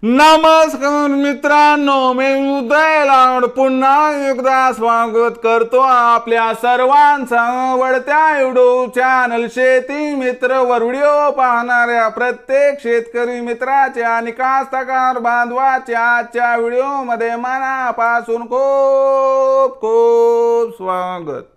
नमस्कार मित्रांनो, मी उदय लाड पुन्हा एकदा स्वागत करतो आपल्या सर्वांचा आवडत्या युट्यूब चॅनल शेती मित्र वर व्हिडिओ पाहणाऱ्या प्रत्येक शेतकरी मित्राचे आणि कास्तकार बांधवाचे आजच्या व्हिडिओमध्ये मनापासून खूप खूप स्वागत।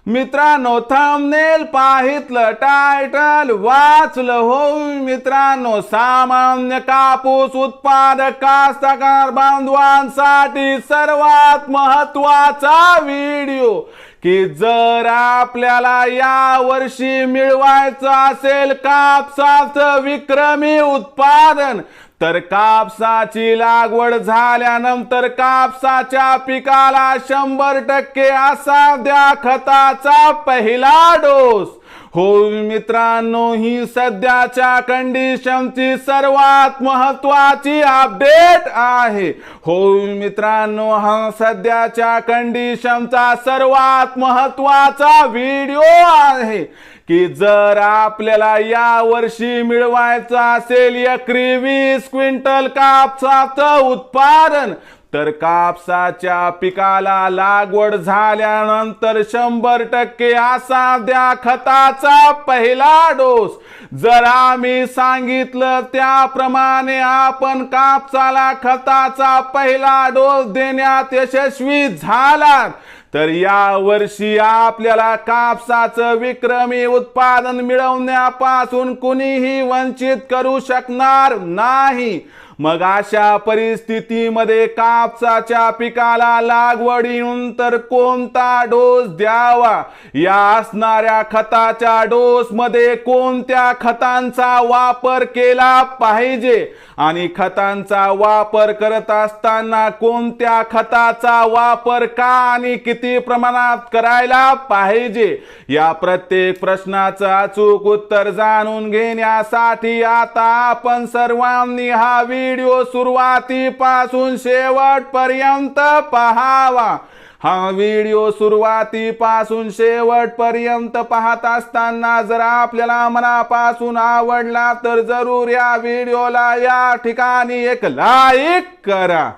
मित्रांनो, थंबनेल पाहितलं, टायटल वाचलं हो मित्रांनो, सामान्य कापूस उत्पादक कास्तकार बांधवांसाठी सर्वात महत्त्वाचा व्हिडिओ की जर आपल्याला या वर्षी मिळवायचं असेल कापसाचं विक्रमी उत्पादन, तर कापसाची लागवड झाल्यानंतर कापसाच्या पिकाला 100% असा द्या खताचा पहिला डोस। हो मित्रांनो, ही सध्याच्या कंडिशनची सर्वात महत्त्वाची अपडेट आहे। हो मित्रांनो, हा सध्याच्या कंडिशनचा सर्वात महत्त्वाचा व्हिडिओ आहे की जर आपल्याला या वर्षी मिळवायचं असेल एकरी 20 क्विंटल कापसाचं उत्पादन, तर कापसाच्या पिकाला लागवड झाल्यानंतर 100% असा द्या खताचा पहिला डोस। जर आम्ही सांगितलं त्याप्रमाणे आपण कापसाला खताचा पहिला डोस देण्यात यशस्वी झालात, तर या वर्षी आपल्याला कापसाचं विक्रमी उत्पादन मिळवण्यापासून कुणीही वंचित करू शकणार नाही। मग अशा परिस्थितीमध्ये कापसाच्या पिकाला लागवडीनंतर कोणता डोस द्यावा, या असणाऱ्या खताच्या डोस मध्ये कोणत्या खतांचा वापर केला पाहिजे आणि खतांचा वापर करत असताना कोणत्या खताचा वापर का आणि किती प्रमाणात करायला पाहिजे, या प्रत्येक प्रश्नाचं अचूक उत्तर जाणून घेण्यासाठी आता आपण सर्वांनी हा व्हिडिओ सुरुवातीपासून शेवटपर्यंत पहावा। हा व्हिडिओ सुरुवातीपासून शेवटपर्यंत पाहत असताना जर आपल्याला मनापासून आवडला तर जरूर या व्हिडिओला या ठिकाणी एक लाईक करा।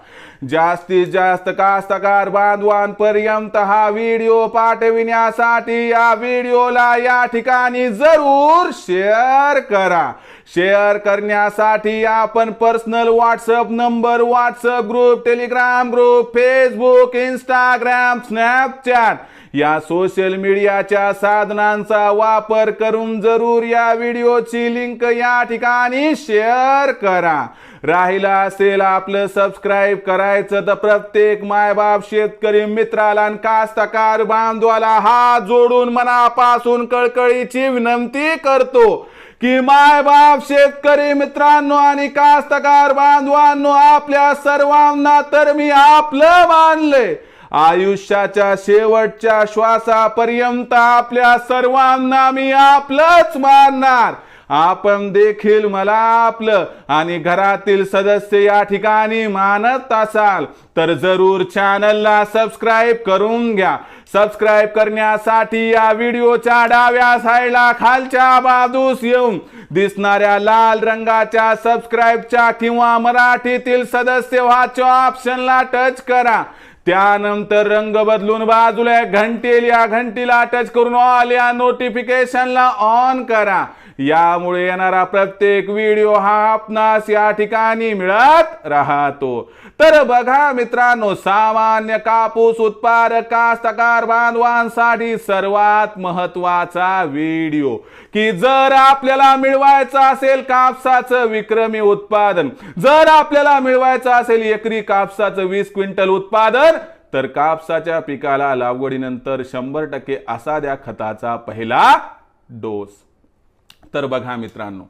जास्तीत जास्त कास्तकार बांधवांपर्यंत हा व्हिडिओ पाठविण्यासाठी या व्हिडिओला या ठिकाणी जरूर शेअर करा। शेअर करण्यासाठी आपण personal WhatsApp number, WhatsApp group, Telegram group, Facebook, Instagram, Snapchat या सोशल मीडियाच्या साधनांचा वापर करून जरूर या व्हिडिओची लिंक या ठिकाणी शेअर करा। राहिला असेल आपलं सबस्क्राईब करायचं तर प्रत्येक मायबाप शेतकरी मित्राला आणि कास्तकार बांधवाला हात जोडून मनापासून कळकळीची विनंती करतो की मायबाप शेतकरी मित्रांनो आणि कास्तकार बांधवांनो, आपल्या सर्वांना तर मी आपलं मानले। आयुष्याच्या शेवटच्या श्वासापर्यंत आपल्या सर्वांना मी आपलंच मानणार। आपण देखील मला आपलं आणि घरातील सदस्य या ठिकाणी मानत असाल तर जरूर चॅनलला सबस्क्राईब करून घ्या। सबस्क्राईब करण्यासाठी या व्हिडिओच्या डाव्या साईडला खालच्या बाजूस येऊन दिसणाऱ्या लाल रंगाच्या सबस्क्राईबच्या किंवा मराठीतील सदस्य व्हाच्या ऑप्शनला टच करा। त्यानंतर रंग बदलून बाजूला घंटी या घंटीला टच करून ऑल या नोटिफिकेशनला ऑन करा। यामुळे येणारा प्रत्येक व्हिडिओ हा आपणास या ठिकाणी मिळत राहतो। तर बघा मित्रांनो, सामान्य कापूस उत्पादक कास्तकार बांधवांसाठी सर्वात महत्त्वाचा व्हिडिओ की जर आपल्याला मिळवायचं असेल कापसाचं विक्रमी उत्पादन, जर आपल्याला मिळवायचं असेल एकरी कापसाचं 20 क्विंटल उत्पादन, तर कापसाच्या पिकाला लागवडीनंतर 100% असा द्या खताचा पहिला डोस। तर बघा मित्रांनो,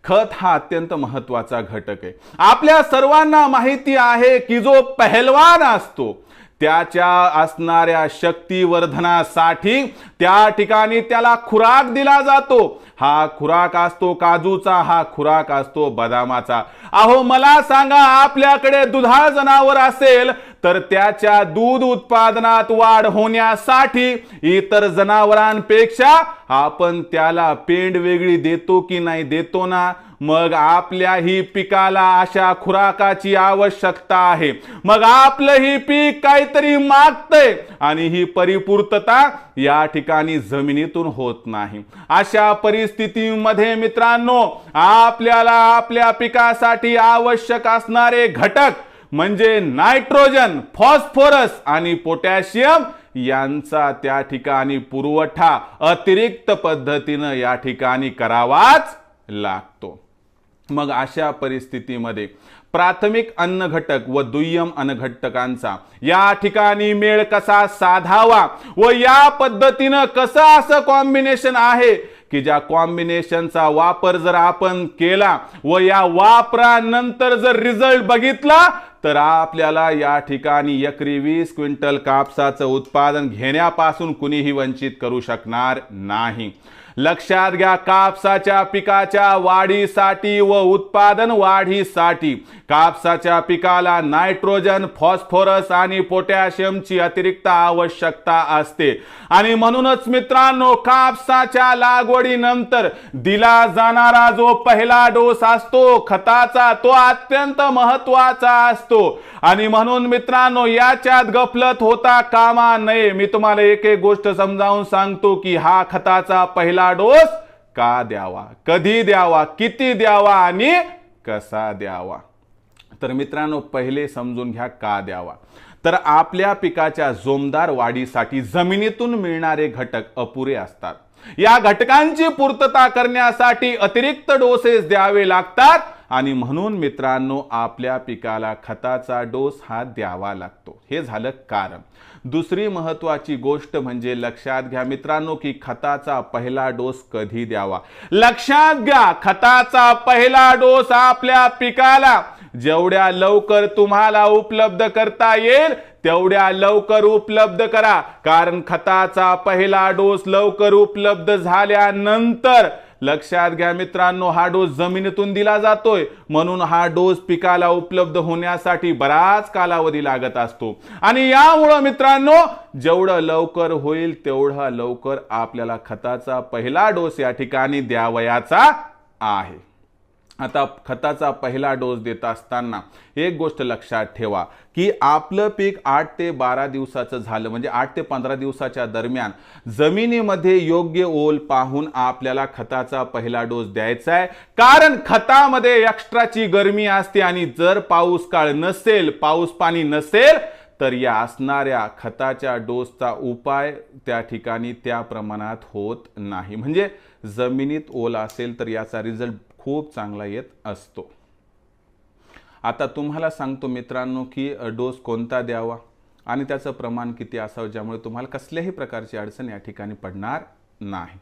खत हा अत्यंत महत्त्वाचा घटक आहे। आपल्या सर्वांना माहिती आहे की जो पहलवान असतो त्याच्या असणाऱ्या शक्तिवर्धनासाठी त्या ठिकाणी त्याला खुराक दिला जातो। हा खुराक असतो काजूचा, हा खुराक असतो बदामाचा। अहो मला सांगा, आपल्याकडे दुधाळ जनावर असेल तर त्याच्या दूध उत्पादनात वाढ होण्यासाठी इतर जनावरांपेक्षा आपण त्याला पेंड वेगळी देतो की नाही, देतो ना। मग आपल्या ही पिकाला अशा खुराकाची आवश्यकता आहे, मग आपलं ही पीक काहीतरी मागतंय आणि ही परिपूर्तता या ठिकाणी जमिनीतून होत नाही। अशा परिस्थितीमध्ये मित्रांनो आपल्याला आपल्या पिकासाठी आवश्यक असणारे घटक म्हणजे नायट्रोजन, फॉस्फरस आणि पोटॅशियम यांचा त्या ठिकाणी पुरवठा अतिरिक्त पद्धतीनं या ठिकाणी करावाच लागतो। मग अशा परिस्थितीमध्ये प्राथमिक अन्न घटक व दुय्यम अन्न घटकांचा या ठिकाणी मेळ कसा साधावा व या पद्धतीनं कसं असं कॉम्बिनेशन आहे की ज्या कॉम्बिनेशनचा वापर जर आपण केला व या वापरानंतर जर रिझल्ट बघितला तर आपल्याला या ठिकाणी एकरी 20 क्विंटल कापसाचं उत्पादन घेण्यापासून कुणीही वंचित करू शकणार नाही। लक्षात घ्या, कापसाच्या पिकाच्या वाढीसाठी व उत्पादन वाढीसाठी कापसाच्या पिकाला नायट्रोजन, फॉस्फरस आणि पोटॅशियमची अतिरिक्त आवश्यकता असते आणि म्हणूनच मित्रांनो कापसाच्या लागवडीनंतर दिला जाणारा जो पहिला डोस असतो खताचा तो अत्यंत महत्त्वाचा असतो आणि म्हणून मित्रांनो याच्यात गफलत होता कामा नये। मी तुम्हाला एक एक गोष्ट समजावून सांगतो की हा खताचा पहिला डोस का द्यावा, कधी द्यावा, किती द्यावा आणि कसा द्यावा। तर मित्रांनो पहिले समजून घ्या का द्यावा। तर आपल्या पिकाच्या जोमदार वाढीसाठी जमिनीतून मिळणारे घटक अपुरे असतात, या घटकांची पूर्तता करण्यासाठी अतिरिक्त डोसेस द्यावे लागतात आणि म्हणून मित्रांनो आपल्या पिकाला खताचा डोस हा द्यावा लागतो। हे झालं कारण। दुसरी महत्त्वाची गोष्ट म्हणजे लक्षात घ्या मित्रांनो की खताचा पहिला डोस कधी द्यावा। लक्षात घ्या खताचा पहिला डोस आपल्या पिकाला जेवढ्या लवकर तुम्हाला उपलब्ध करता येईल तेवढ्या लवकर उपलब्ध करा, कारण खताचा पहिला डोस लवकर उपलब्ध झाल्यानंतर लक्षात घ्या मित्रांनो हा डोस जमिनीतून दिला जातोय म्हणून हा डोस पिकाला उपलब्ध होण्यासाठी बराच कालावधी लागत असतो आणि यामुळे मित्रांनो जेवढं लवकर होईल तेवढा लवकर आपल्याला खताचा पहिला डोस या ठिकाणी द्यावयाचा आहे। आता खताचा पहिला डोस देत असताना एक गोष्ट लक्षात ठेवा की आपलं पीक 8 ते 12 दिवसाचं झालं म्हणजे 8 ते 15 दिवसाच्या दरम्यान जमिनीमध्ये योग्य ओल पाहून आपल्याला खताचा पहिला डोस द्यायचा आहे, कारण खतामध्ये एक्स्ट्राची गरमी असते आणि जर पाऊस काळ नसेल, पाऊस पाणी नसेल तर या असणाऱ्या खताच्या डोसचा उपाय त्या ठिकाणी त्या प्रमाणात होत नाही। म्हणजे जमिनीत ओल असेल तर याचा रिझल्ट खूप चांगला येत असतो। आता तुम्हाला सांगतो मित्रांनो की डोस कोणता द्यावा आणि त्याचं प्रमाण किती असावं ज्यामुळे तुम्हाला कसल्याही प्रकारची अडचण या ठिकाणी पडणार नाही।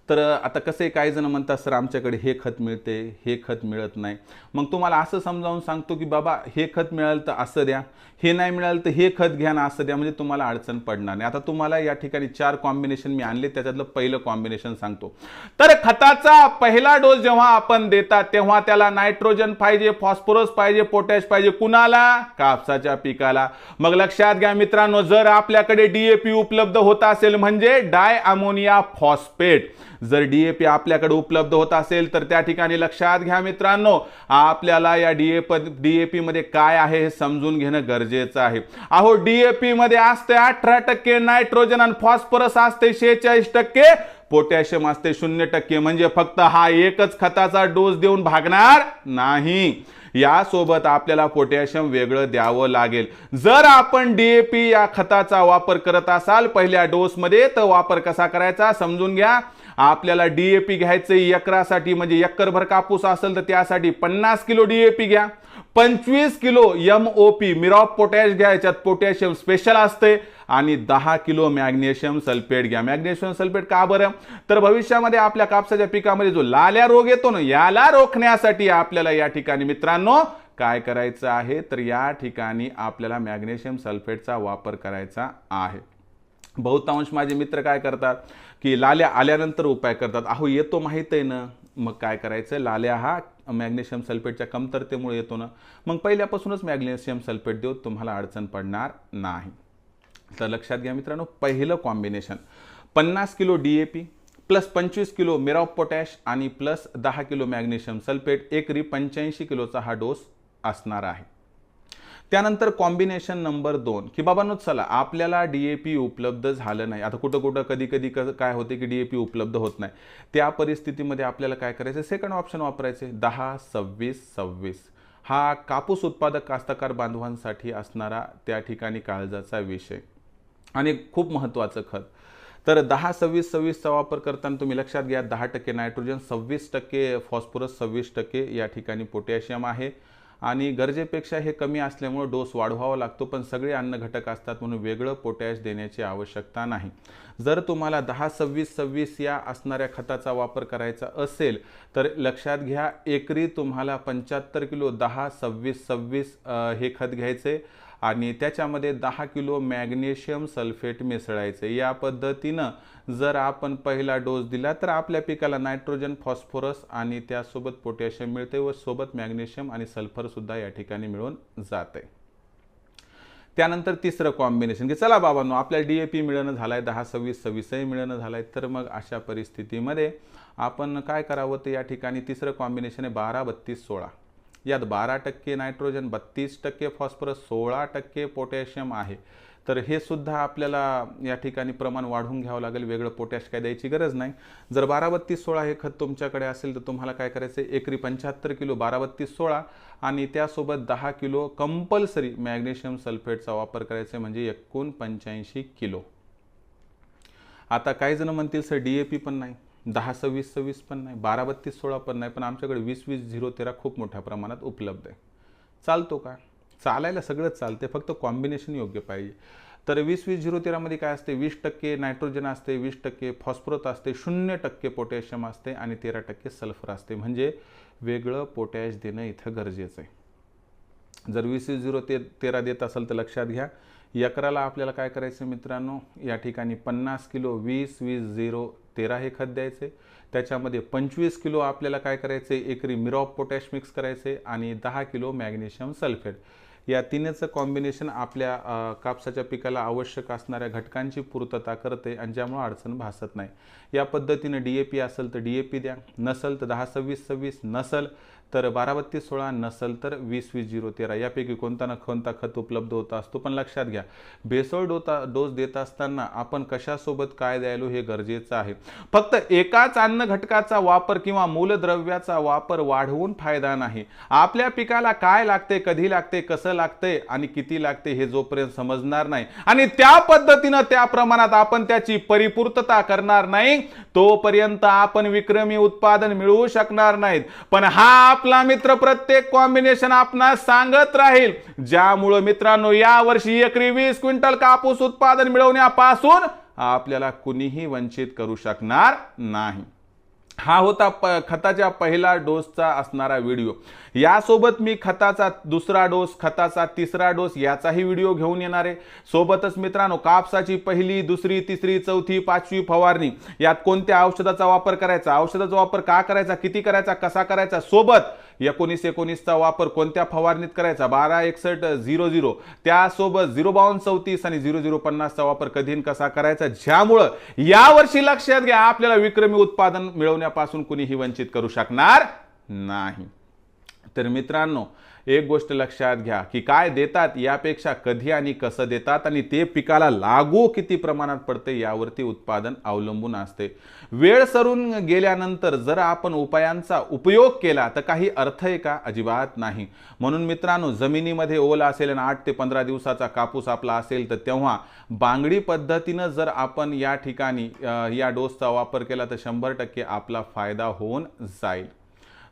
तर आता कसे काही जण म्हणतात सर आमच्याकडे हे खत मिळते, हे खत मिळत नाही। मग तुम्हाला असं समजावून सांगतो की बाबा हे खत मिळालं तर असं द्या, हे नाही मिळालं तर हे खत घ्या ना असं द्या, म्हणजे तुम्हाला अडचण पडणार नाही। आता तुम्हाला या ठिकाणी 4 कॉम्बिनेशन मी आणले, त्याच्यातलं पहिलं कॉम्बिनेशन सांगतो। तर खताचा पहिला डोस जेव्हा आपण देतात तेव्हा त्याला नायट्रोजन पाहिजे, फॉस्फरस पाहिजे, पोटॅश पाहिजे, कुणाला? कापसाच्या पिकाला। मग लक्षात घ्या मित्रांनो जर आपल्याकडे डीएपी उपलब्ध होत असेल म्हणजे डाय अमोनिया फॉस्फेट, जर डीएपी आपल्याकडे उपलब्ध होत असेल तर त्या ठिकाणी लक्षात घ्या मित्रांनो आपल्याला या डीएपी मध्ये काय आहे हे समजून घेणं गरजेचं आहे। अहो डीएपी मध्ये असते 18% नायट्रोजन आणि फॉस्फरस असते 46%, पोटॅशियम असते 0%, म्हणजे फक्त हा एकच खताचा डोस देऊन भागणार नाही। यासोबत आपल्याला पोटॅशियम वेगळं द्यावं लागेल। जर आपण डीएपी या खताचा वापर करत असाल पहिल्या डोस मध्ये तर वापर कसा करायचा समजून घ्या। आपल्याला डीएपी घ्यायचं एकरासाठी म्हणजे एकरभर कापूस असेल तर त्यासाठी 50 किलो डीएपी घ्या, 25 किलो एमओपी मिरॉप पोटॅश घ्या, याच्यात पोटॅशियम स्पेशल असते, आणि 10 किलो मॅग्नेशियम सल्फेट घ्या। मॅग्नेशियम सल्फेट का बरं? तर भविष्यामध्ये आपल्या कापसाच्या पिकामध्ये जो लाल्या रोग येतो ना याला रोखण्यासाठी आपल्याला या ठिकाणी मित्रांनो काय करायचं आहे तर या ठिकाणी आपल्याला मॅग्नेशियम सल्फेटचा वापर करायचा आहे। बहुतांश माझे मित्र काय करतात की लाल्या आल्यानंतर उपाय करतात। अहो येतो माहित आहे ना, मग काय करायचं लाल्या हा मॅग्नेशियम सल्फेटच्या कमतरतेमुळे येतो ना, मग पहिल्यापासूनच मॅग्नेशियम सल्फेट देऊ, तुम्हाला अडचण पडणार नाही। तर लक्षात घ्या मित्रांनो पहिलं combination 50 kilo DAP plus 25 kilo मिरॉप पोटॅश आणि प्लस 10 किलो मॅग्नेशियम सल्फेट, एकरी 85 किलोचा हा डोस असणार आहे. त्यानंतर कॉम्बिनेशन नंबर 2 की बाबांनो चला आपल्याला DAP उपलब्ध झालं नाही. आता कुठं कुठं कधी कधी काय होते की DAP उपलब्ध होत नाही. त्या परिस्थितीमध्ये आपल्याला काय करायचं, सेकंड ऑप्शन वापरायचे 10-26-26. हा कापूस उत्पादक कास्तकार बांधवांसाठी असणारा त्या ठिकाणी काळजाचा विषय आणि खूप महत्त्वाचं खत. तर 10-26-26चा वापर करताना तुम्ही लक्षात घ्या 10% नायट्रोजन, 26% फॉस्फरस, 26% या ठिकाणी पोटॅशियम आहे आणि गरजेपेक्षा हे कमी असल्यामुळे डोस वाढवावा लागतो. पण सगळे अन्न घटक असतात म्हणून वेगळं पोटॅश देण्याची आवश्यकता नाही. जर तुम्हाला 10-26-26 या असणाऱ्या खताचा वापर करायचा असेल तर लक्षात घ्या एकरी तुम्हाला 75 किलो 10-26-26 हे खत घ्यायचे आणि त्याच्यामध्ये 10 किलो मॅग्नेशियम सल्फेट मिसळायचे. या पद्धतीनं जर आपण पहिला डोस दिला तर आपल्या पिकाला नायट्रोजन, फॉस्फरस आणि त्यासोबत पोटॅशियम मिळते व सोबत मॅग्नेशियम आणि सल्फर सुद्धा या ठिकाणी मिळून जाते. त्यानंतर तिसरं कॉम्बिनेशन की चला बाबांनो आपल्याला DAP मिळणं झालाय, 10-26-26 मिळणं झालाय, तर मग अशा परिस्थितीमध्ये आपण काय करावं, तर या ठिकाणी तिसरं कॉम्बिनेशन आहे 12-32-16. यात 12% नायट्रोजन, 32% फॉस्फरस, 16% पोटॅशियम आहे. तर हे सुद्धा आपल्याला या ठिकाणी प्रमाण वाढवून घ्यावं लागेल, वेगळं पोटॅश काय द्यायची गरज नाही. जर 12-32-16 हे खत तुमच्याकडे असेल तर तुम्हाला काय करायचं आहे, एकरी 75 किलो 12-32-16 आणि त्यासोबत 10 किलो कंपल्सरी मॅग्नेशियम सल्फेटचा वापर करायचा, म्हणजे एकूण 85 किलो. आता काही जण म्हणतील सर DAP पण नाही, 10-26-26 पण नाही, 12-32-16 पण नाही, पण आमच्याकडे 20-20-0-13 खूप मोठ्या प्रमाणात उपलब्ध आहे. चालतो का? चालायला सगळंच चालते, फक्त कॉम्बिनेशन योग्य पाहिजे. तर 20-20-0-13 मध्ये काय असते, 20% नायट्रोजन असते, 20% फॉस्फरस असते, 0% पोटॅशियम असते आणि 13% सल्फर असते. म्हणजे वेगळं पोटॅश देणं इथं गरजेचं आहे. जर 20-20-0-13 देत असेल तर लक्षात घ्या एकराला आपल्याला काय करायचं मित्रांनो, या ठिकाणी 50 किलो 20-20-0-13 हे खत द्यायचे. त्याच्यामध्ये 25 किलो आपल्याला काय करायचे, एकरी मिरॉप पोटॅश मिक्स करायचे आणि 10 किलो मॅग्नेशियम सल्फेट. या तीनचं कॉम्बिनेशन आपल्या कापसाच्या पिकाला आवश्यक असणाऱ्या घटकांची पूर्तता करते आणि ज्यामुळे अडचण भासत नाही. या पद्धतीने DAP असेल तर DAP द्या, नसेल तर 10-26-26, नसेल तर 12-32-16, नसेल तर 20-20-0-13 यापैकी कोणता ना कोणता खत उपलब्ध होता असतो. पण लक्षात घ्या भेसळ डोस देत असताना आपण कशासोबत काय द्यायलो हे गरजेचं आहे. फक्त एकाच अन्न घटकाचा वापर किंवा मूलद्रव्याचा वापर वाढवून फायदा नाही. आपल्या पिकाला काय लागते, कधी लागते, कसं लागते आणि किती लागते हे जोपर्यंत समजणार नाही आणि त्या पद्धतीनं त्या प्रमाणात आपण त्याची परिपूर्तता करणार नाही तोपर्यंत आपण विक्रमी उत्पादन मिळवू शकणार नाहीत. पण हा आपला मित्र प्रत्येक कॉम्बिनेशन आपणास सांगत राहील, ज्यामुळे मित्रांनो या वर्षी एकरी 20 क्विंटल कापूस उत्पादन मिळवण्यापासून आपल्याला कुणीही वंचित करू शकणार नाही. हा होता खताच्या पहिला डोसचा असणारा व्हिडिओ. यासोबत मी खताचा दुसरा डोस, खताचा तिसरा डोस याचाही व्हिडिओ घेऊन येणार आहे. सोबतच मित्रांनो कापसाची पहिली, दुसरी, तिसरी, चौथी, पाचवी फवारणी यात कोणत्या औषधाचा वापर करायचा, औषधाचा वापर का करायचा, किती करायचा, कसा करायचा, सोबत 19-19चा वापर कोणत्या फवारणीत करायचा, 12-61-00 त्यासोबत 0-52-34 आणि 00-50चा वापर कधी कसा करायचा, ज्यामुळे यावर्षी लक्षात घ्या आपल्याला विक्रमी उत्पादन मिळवण्यापासून कुणीही वंचित करू शकणार नाही. तर मित्रांनो एक गोष्ट लक्षात घ्या की काय देतात यापेक्षा कधी आणि कसं देतात आणि ते पिकाला लागू किती प्रमाणात पडते यावरती उत्पादन अवलंबून असते. वेळ सरून गेल्यानंतर जर आपण उपायांचा उपयोग केला तर काही अर्थ आहे का, अजिबात नाही. म्हणून मित्रांनो जमिनीमध्ये ओल असेल आणि 8 ते 15 दिवसाचा कापूस आपला असेल तर तेव्हा बांगडी पद्धतीनं जर आपण या ठिकाणी या डोसचा वापर केला तर 100% आपला फायदा होऊन जाईल.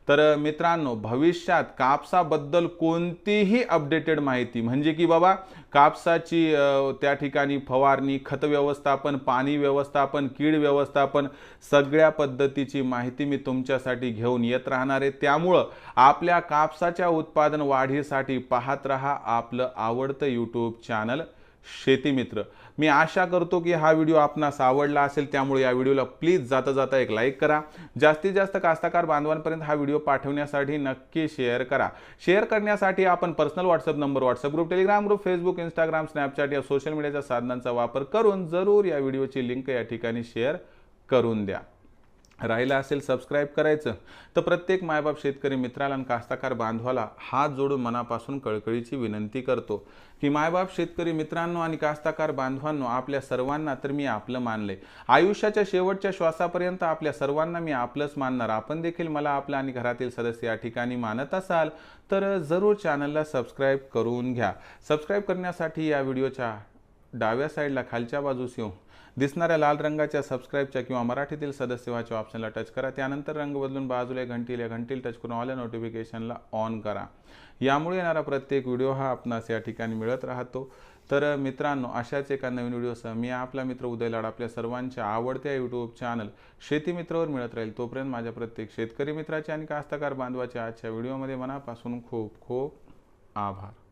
तर मित्रांनो भविष्यात कापसाबद्दल कोणतीही अपडेटेड माहिती म्हणजे की बाबा कापसाची त्या ठिकाणी फवारणी, खत व्यवस्थापन, पाणी व्यवस्थापन, कीड व्यवस्थापन सगळ्या पद्धतीची माहिती मी तुमच्यासाठी घेऊन येत राहणार आहे. त्यामुळं आपल्या कापसाच्या उत्पादन वाढीसाठी पाहत रहा आपलं आवडतं यूट्यूब चॅनल शेती मित्र. मी आशा करतो की हा व्हिडिओ आपणास आवडला असेल, त्यामुळे या व्हिडिओला प्लीज जाता जाता एक लाईक करा. जास्तीत जास्त कास्तकार बांधवांपर्यंत हा व्हिडिओ पाठवण्यासाठी नक्की शेअर करा. शेअर करण्यासाठी आपण personal WhatsApp number, WhatsApp group, Telegram group, Facebook, Instagram, Snapchat या सोशल मीडियाच्या साधनांचा वापर करून जरूर या व्हिडिओची लिंक या ठिकाणी शेअर करून द्या. राहिला असेल सबस्क्राईब करायचं, तर प्रत्येक मायबाप शेतकरी मित्राला आणि कास्तकार बांधवाला हात जोडून मनापासून कळकळीची विनंती करतो की मायबाप शेतकरी मित्रांनो आणि कास्तकार बांधवांनो, आपल्या सर्वांना तर मी आपलं मानलंय. आयुष्याच्या शेवटच्या श्वासापर्यंत आपल्या सर्वांना मी आपलंच मानणार. आपण देखील मला आपलं आणि घरातील सदस्य या ठिकाणी मानत असाल तर जरूर चॅनलला सबस्क्राईब करून घ्या. सबस्क्राईब करण्यासाठी या व्हिडिओच्या डाव्या साईडला खालच्या बाजूस येऊन दिसणाऱ्या लाल रंगाच्या सबस्क्राईबच्या किंवा मराठीतील सदस्य व्हायच्या ऑप्शनला टच करा. त्यानंतर रंग बदलून बाजूला घंटीला टच करून ऑल नोटिफिकेशनला ऑन करा. यामुळे येणारा प्रत्येक व्हिडिओ हा आपणास या ठिकाणी मिळत राहतो. तर मित्रांनो, अशाच एका नवीन व्हिडिओसह मी आपला मित्र उदय लाड आपल्या सर्वांच्या आवडत्या यूट्यूब चॅनल शेती मित्रवर मिळत राहील. तोपर्यंत माझ्या प्रत्येक शेतकरी मित्राचे आणि कास्तकार बांधवाच्या आजच्या व्हिडिओमध्ये मनापासून खूप खूप आभार.